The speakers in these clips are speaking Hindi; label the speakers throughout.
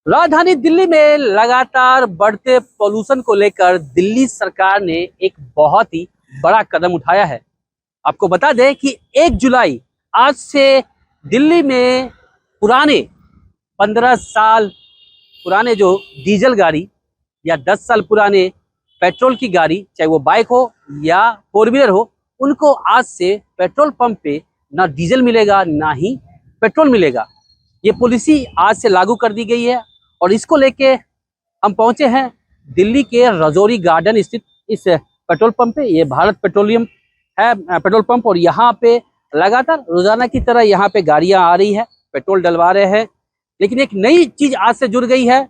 Speaker 1: राजधानी दिल्ली में लगातार बढ़ते पोल्यूशन को लेकर दिल्ली सरकार ने एक बहुत ही बड़ा कदम उठाया है। आपको बता दें कि 1 जुलाई आज से दिल्ली में पुराने 15 साल पुराने जो डीजल गाड़ी या 10 साल पुराने पेट्रोल की गाड़ी, चाहे वो बाइक हो या फोर व्हीलर हो, उनको आज से पेट्रोल पंप पे ना डीजल मिलेगा ना ही पेट्रोल मिलेगा। ये पॉलिसी आज से लागू कर दी गई है और इसको लेके हम पहुंचे हैं दिल्ली के रजौरी गार्डन स्थित इस पेट्रोल पंप पे। ये भारत पेट्रोलियम है पेट्रोल पंप और यहाँ पे लगातार रोजाना की तरह यहाँ पे गाड़ियां आ रही है, पेट्रोल डलवा रहे हैं। लेकिन एक नई चीज आज से जुड़ गई है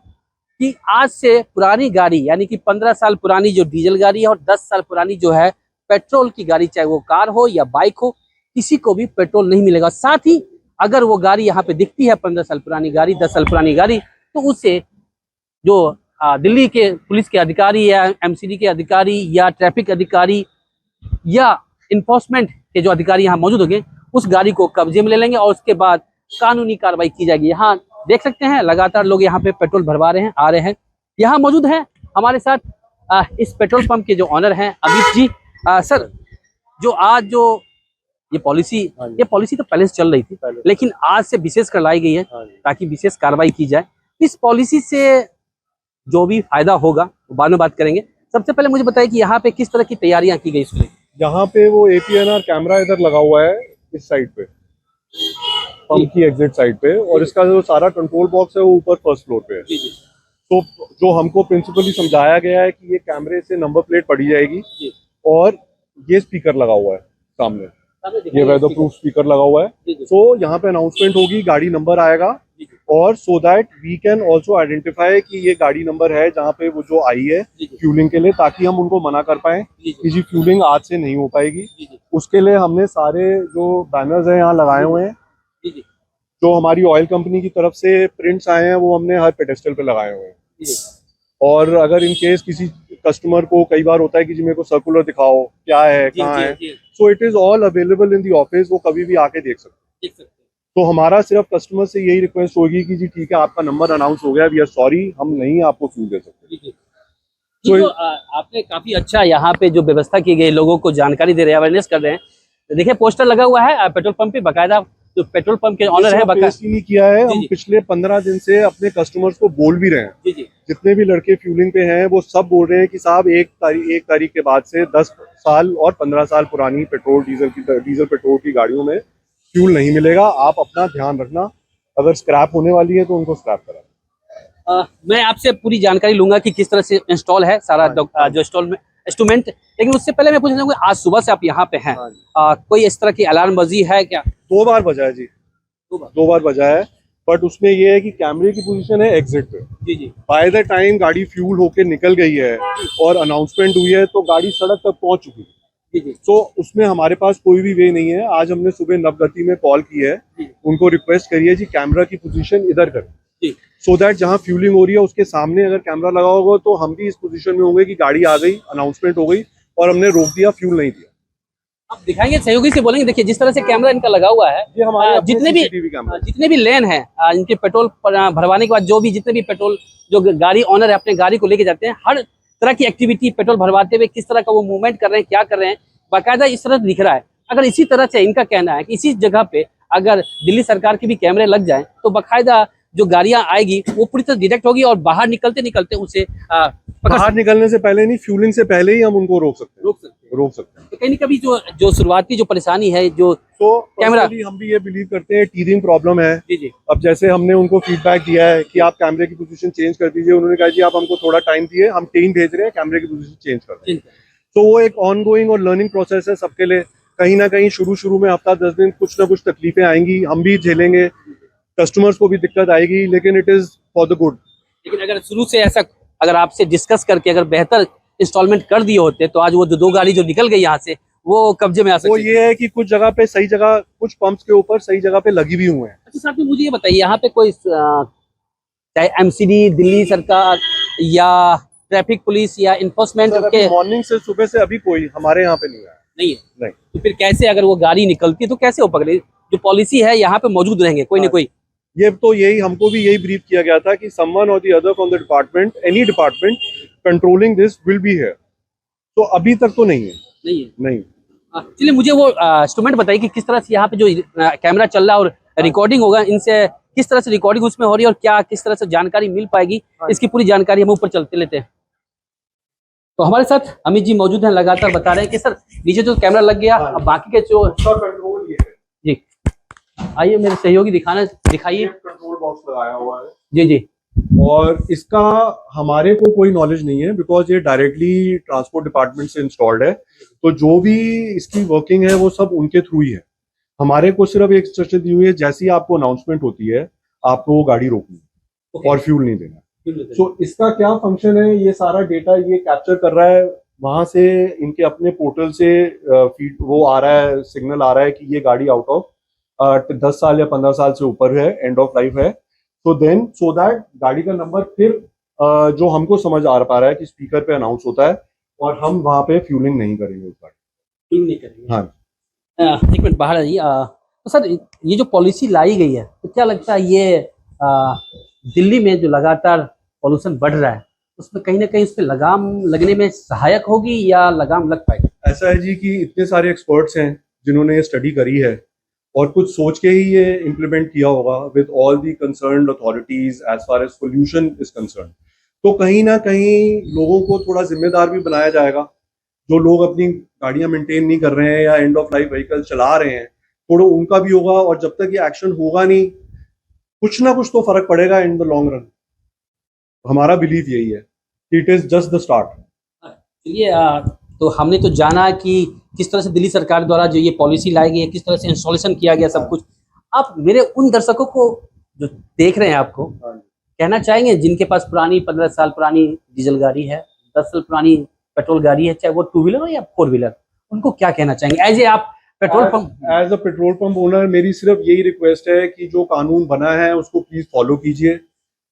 Speaker 1: कि आज से पुरानी गाड़ी यानी कि 15 साल पुरानी जो डीजल गाड़ी है और 10 साल पुरानी जो है पेट्रोल की गाड़ी, चाहे वो कार हो या बाइक हो, किसी को भी पेट्रोल नहीं मिलेगा। साथ ही अगर वो गाड़ी यहाँ पे दिखती है 15 साल पुरानी गाड़ी, 10 साल पुरानी गाड़ी, तो उससे जो दिल्ली के पुलिस के अधिकारी या एमसीडी के अधिकारी या ट्रैफिक अधिकारी या इन्फोर्समेंट के जो अधिकारी यहाँ मौजूद होंगे, उस गाड़ी को कब्जे में ले लेंगे और उसके बाद कानूनी कार्रवाई की जाएगी। यहाँ देख सकते हैं लगातार लोग यहाँ पे पेट्रोल भरवा रहे हैं, आ रहे हैं। यहाँ मौजूद हैं हमारे साथ इस पेट्रोल पंप के जो ऑनर हैं अमित जी। सर, जो आज जो ये पॉलिसी तो पहले से चल रही थी, लेकिन आज से विशेष कर लाई गई है ताकि विशेष कार्रवाई की जाए। इस पॉलिसी से जो भी फायदा होगा वो बाद में बात करेंगे। सबसे पहले मुझे बताइए कि यहाँ पे किस तरह की तैयारियां की गई इसके लिए।
Speaker 2: यहाँ पे वो APNR कैमरा इधर लगा हुआ है इस साइड पे, पंप की एग्जिट साइड पे, और इसका जो सारा कंट्रोल बॉक्स है वो ऊपर फर्स्ट फ्लोर पे है। तो जो हमको प्रिंसिपली समझाया गया है कि ये कैमरे से नंबर प्लेट पड़ी जाएगी और ये स्पीकर लगा हुआ है सामने, ये वेदर प्रूफ स्पीकर लगा हुआ है। तो यहाँ पे अनाउंसमेंट होगी, गाड़ी नंबर आएगा और so that we can also identify कि ये गाड़ी नंबर है जहाँ पे वो जो आई है फ्यूलिंग के लिए, ताकि हम उनको मना कर पाए कि जी फ्यूलिंग आज से नहीं हो पाएगी। उसके लिए हमने सारे जो बैनर्स हैं यहाँ लगाए हुए हैं, जो हमारी ऑयल कंपनी की तरफ से प्रिंट्स आए हैं वो हमने हर पेडेस्टल पे लगाए हुए हैं। और अगर इन केस किसी कस्टमर को कई बार होता है कि जी मेरे को सर्कुलर दिखाओ, क्या है, कहाँ है, so it is all available in the office, वो कभी भी आके देख सकते हैं। तो हमारा सिर्फ कस्टमर से यही रिक्वेस्ट होगी कि जी ठीक है आपका नंबर अनाउंस हो गया, वी आर सॉरी, हम नहीं आपको फ्यूल दे सकते।
Speaker 1: तो आपने काफी अच्छा यहाँ पे जो व्यवस्था की गई, लोगों को जानकारी दे रहे हैं, अवेयरनेस कर रहे हैं। तो देखिए पोस्टर लगा हुआ है पेट्रोल पंप पे, बकायदा जो पेट्रोल पंप के ऑनर है
Speaker 2: नहीं किया है। हम पिछले 15 दिन से अपने कस्टमर्स को बोल भी रहे हैं, जितने भी लड़के फ्यूलिंग पे हैं वो सब बोल रहे हैं कि साहब एक तारीख के बाद से 10 साल और 15 साल पुरानी डीजल पेट्रोल की गाड़ियों में फ्यूल नहीं मिलेगा। आप अपना ध्यान रखना, अगर स्क्रैप होने वाली है तो उनको स्क्रैप करा।
Speaker 1: मैं आपसे पूरी जानकारी लूंगा कि किस तरह से इंस्टॉल है सारा जो इंस्ट्रूमेंट, लेकिन उससे पहले मैं पूछना चाहूंगा आज सुबह से आप यहाँ पे हैं, कोई इस तरह की अलार्म बजी है क्या?
Speaker 2: 2 बार बजा है जी, 2 बार बजा है, बट उसमें ये है कि कैमरे की पोजीशन है एग्जिट पे। बाय द टाइम गाड़ी फ्यूल होके निकल गई है और अनाउंसमेंट हुई है तो गाड़ी सड़क तक पहुंच चुकी है। तो उसमें हमारे पास कोई भी वे नहीं है। आज हमने सुबह नवगति में कॉल की है, उनको रिक्वेस्ट करी है जी कैमरा की पोजीशन इधर करें, सो दैट जहाँ फ्यूलिंग हो रही है उसके सामने अगर कैमरा लगा होगा तो हम भी इस पोजीशन में होंगे कि गाड़ी आ गई, अनाउंसमेंट हो गई और हमने रोक दिया, फ्यूल नहीं दिया।
Speaker 1: आप दिखाएंगे, सहयोगी से बोलेंगे। देखिए जिस तरह से कैमरा इनका लगा हुआ है,
Speaker 2: ये हमारे
Speaker 1: जितने भी लेन है इनके पेट्रोल भरवाने के बाद, जो भी जितने भी पेट्रोल जो गाड़ी ऑनर है अपने गाड़ी को लेके जाते हैं, हर तरह की एक्टिविटी पेट्रोल भरवाते हुए किस तरह का वो मूवमेंट कर रहे हैं, क्या कर रहे हैं, बाकायदा इस तरह दिख रहा है। अगर इसी तरह से इनका कहना है कि इसी जगह पे अगर दिल्ली सरकार के भी कैमरे लग जाएं तो बाकायदा जो गाड़ियां आएगी वो पूरी तरह डिटेक्ट होगी और बाहर निकलते निकलते उसे
Speaker 2: बाहर निकलने से पहले नहीं, फ्यूलिंग से पहले ही हम उनको रोक सकते हैं।
Speaker 1: तो कहीं ना कभी जो शुरुआती जो परेशानी है, जो कैमरा,
Speaker 2: हम भी ये बिलीव करते हैं टीजिंग प्रॉब्लम है। अब जैसे हमने उनको फीडबैक दिया है कि आप कैमरे की पोजीशन चेंज कर दीजिए, उन्होंने कहा जी आप हमको थोड़ा टाइम दिए, हम टीम भेज रहे हैं, कैमरे की पोजीशन चेंज कर दें। तो वो एक ऑनगोइंग और लर्निंग प्रोसेस है सबके लिए। कहीं ना कहीं शुरू में हफ्ता 10 दिन कुछ ना कुछ तकलीफें आएंगी, हम भी झेलेंगे, कस्टमर्स को भी दिक्कत आएगी, लेकिन it is for the good.
Speaker 1: लेकिन अगर शुरू से ऐसा अगर आपसे डिस्कस करके अगर बेहतर इंस्टॉलमेंट कर दिए होते तो आज वो जो 2 गाड़ी जो निकल गई यहाँ से वो कब्जे में आ सकती।
Speaker 2: वो ये है कि कुछ जगह पे सही जगह, कुछ पंप्स के ऊपर सही जगह पे लगी भी हुए हैं।
Speaker 1: अच्छा साहब, मुझे ये बताइए यहाँ पे कोई चाहे एमसीडी, दिल्ली सरकार या ट्रैफिक पुलिस या इन्फोर्समेंट के
Speaker 2: मॉर्निंग से सुबह से अभी कोई हमारे यहाँ पे नहीं आया? नहीं।
Speaker 1: तो फिर कैसे अगर वो गाड़ी निकलती है तो कैसे वो पकड़े? जो पॉलिसी है यहाँ पे मौजूद रहेंगे कोई ना कोई।
Speaker 2: ये तो यही हमको भी यही ब्रीफ किया गया था कि समवन और the other from the department, any department controlling this will be here. तो अभी तक तो नहीं है।
Speaker 1: नहीं है।
Speaker 2: नहीं।
Speaker 1: चलिए मुझे वो इंस्ट्रूमेंट बताइए कि किस तरह से यहाँ पे जो कैमरा चल रहा है और रिकॉर्डिंग होगा, इनसे किस तरह से रिकॉर्डिंग उसमें हो रही है और क्या किस तरह से जानकारी मिल पाएगी, इसकी पूरी जानकारी हम ऊपर चलते लेते हैं। तो हमारे साथ अमित जी मौजूद हैं, लगातार बता रहे हैं कि सर नीचे जो कैमरा लग गया, अब बाकी के जो
Speaker 2: कंट्रोल ये है
Speaker 1: जी, आइए मेरे सहयोगी दिखाइए।
Speaker 2: कंट्रोल बॉक्स लगाया हुआ है
Speaker 1: जी जी।
Speaker 2: और इसका हमारे को कोई नॉलेज नहीं है बिकॉज ये डायरेक्टली ट्रांसपोर्ट डिपार्टमेंट से इंस्टॉल्ड है। तो जो भी इसकी वर्किंग है वो सब उनके थ्रू ही है। हमारे को सिर्फ एक इंस्ट्रक्शन दी हुई है, जैसी आपको अनाउंसमेंट होती है आपको वो गाड़ी रोकनी और फ्यूल नहीं देना। तो इसका क्या फंक्शन है, ये सारा डेटा ये कैप्चर कर रहा है, वहां से इनके अपने पोर्टल से फीड वो आ रहा है, सिग्नल आ रहा है कि ये गाड़ी आउट ऑफ 10 साल या 15 साल से ऊपर है, एंड ऑफ लाइफ है। तो देन सो दैट गाड़ी का नंबर फिर जो हमको समझ आ पा रहा है कि स्पीकर पे अनाउंस होता है और हम वहां पे फ्यूलिंग नहीं करेंगे उस गाड़ी।
Speaker 1: फ्यूल नहीं करेंगे।
Speaker 2: हाँ।
Speaker 1: एक मिनट बाहर आइए। तो सर ये जो पॉलिसी लाई गई है, तो क्या लगता है ये दिल्ली में जो लगातार पॉल्यूशन बढ़ रहा है उसमें कहीं ना कहीं उस पर लगाम लगने में सहायक होगी या लगाम लग पाएगी? ऐसा
Speaker 2: है जी कि इतने सारे एक्सपर्ट्स हैं जिन्होंने ये स्टडी करी है और कुछ सोच के ही ये इम्प्लीमेंट किया होगा with all the concerned authorities as far as pollution is concern. तो कहीं ना कहीं लोगों को थोड़ा जिम्मेदार भी बनाया जाएगा। जो लोग अपनी गाड़ियां मेंटेन नहीं कर रहे हैं या एंड ऑफ लाइफ व्हीकल चला रहे हैं, थोड़ा उनका भी होगा। और जब तक ये एक्शन होगा नहीं, कुछ ना कुछ तो फर्क पड़ेगा इन द लॉन्ग रन। हमारा बिलीव यही है कि it is just the start.
Speaker 1: चलिए, तो हमने तो जाना कि किस तरह से दिल्ली सरकार द्वारा जो ये पॉलिसी लाई गई है, किस तरह से इंस्टॉलेशन किया गया सब कुछ। आप मेरे उन दर्शकों को जो देख रहे हैं आपको कहना चाहेंगे जिनके पास पुरानी 15 साल पुरानी डीजल गाड़ी है, 10 साल पुरानी पेट्रोल गाड़ी है, चाहे वो 2 व्हीलर हो या 4 व्हीलर, उनको क्या कहना चाहेंगे एज ए आप petrol pump?
Speaker 2: As a petrol pump owner मेरी सिर्फ यही रिक्वेस्ट है कि जो कानून बना है उसको प्लीज फॉलो कीजिए।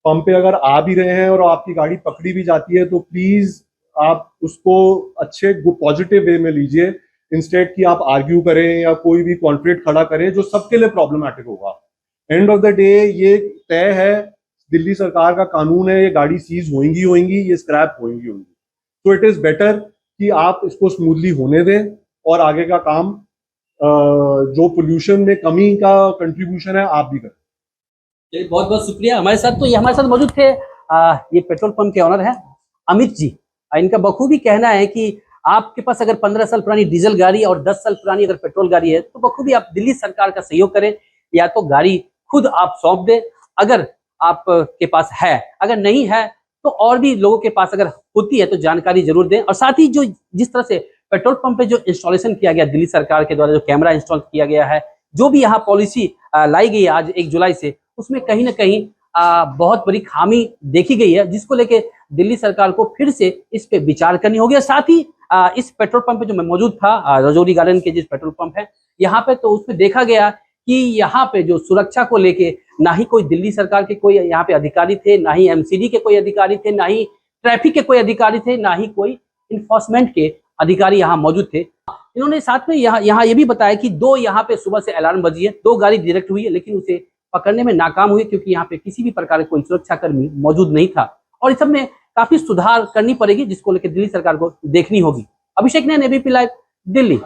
Speaker 2: पंप पे अगर आ भी रहे हैं और आपकी गाड़ी पकड़ी भी जाती है तो प्लीज आप उसको अच्छे पॉजिटिव वे में लीजिए, इंस्टेड कि आप आर्ग्यू करें या कोई भी कॉन्फ्लिक्ट खड़ा करें जो सबके लिए प्रॉब्लमेटिक होगा। एंड ऑफ द डे ये तय है, दिल्ली सरकार का कानून है, ये गाड़ी सीज होंगी, ये स्क्रैप होंगी। तो इट इज बेटर कि आप इसको स्मूथली होने दें और आगे का काम जो पोल्यूशन में कमी का कंट्रीब्यूशन है आप भी करें।
Speaker 1: बहुत बहुत शुक्रिया। हमारे साथ मौजूद थे ये पेट्रोल पंप के ऑनर हैं अमित जी। इनका बखूबी कहना है कि आपके पास अगर 15 साल पुरानी डीजल गाड़ी और 10 साल पुरानी अगर पेट्रोल गाड़ी है तो बखूबी आप दिल्ली सरकार का सहयोग करें, या तो गाड़ी खुद आप सौंप दें अगर आप के पास है, अगर नहीं है तो और भी लोगों के पास अगर होती है तो जानकारी जरूर दें। और साथ ही जो जिस तरह से पेट्रोल पंप पे जो इंस्टॉलेशन किया गया दिल्ली सरकार के द्वारा, जो कैमरा इंस्टॉल किया गया है, जो भी यहाँ पॉलिसी लाई गई है आज 1 जुलाई से, उसमें कहीं ना कहीं बहुत बड़ी खामी देखी गई है, जिसको लेके दिल्ली सरकार को फिर से इस पे विचार करनी होगी। साथ ही इस पेट्रोल पंप पे जो मैं मौजूद था, रजौरी गार्डन के जिस पेट्रोल पंप है यहाँ पे, तो उसमें देखा गया कि यहाँ पे जो सुरक्षा को लेके ना ही कोई दिल्ली सरकार के कोई यहाँ पे अधिकारी थे, ना ही एमसीडी के कोई अधिकारी थे, ना ही ट्रैफिक के कोई अधिकारी थे, ना ही कोई इन्फोर्समेंट के अधिकारी यहाँ मौजूद थे। इन्होंने साथ में यहाँ ये भी बताया कि 2 यहाँ पे सुबह से अलार्म बजी है, 2 गाड़ी डायरेक्ट हुई है, लेकिन उसे पकड़ने में नाकाम हुई क्योंकि यहाँ पे किसी भी प्रकार का कोई सुरक्षा कर्मी मौजूद नहीं था। और इस सब में काफी सुधार करनी पड़ेगी, जिसको लेकर दिल्ली सरकार को देखनी होगी। अभिषेक ने एबीपी लाइव, दिल्ली।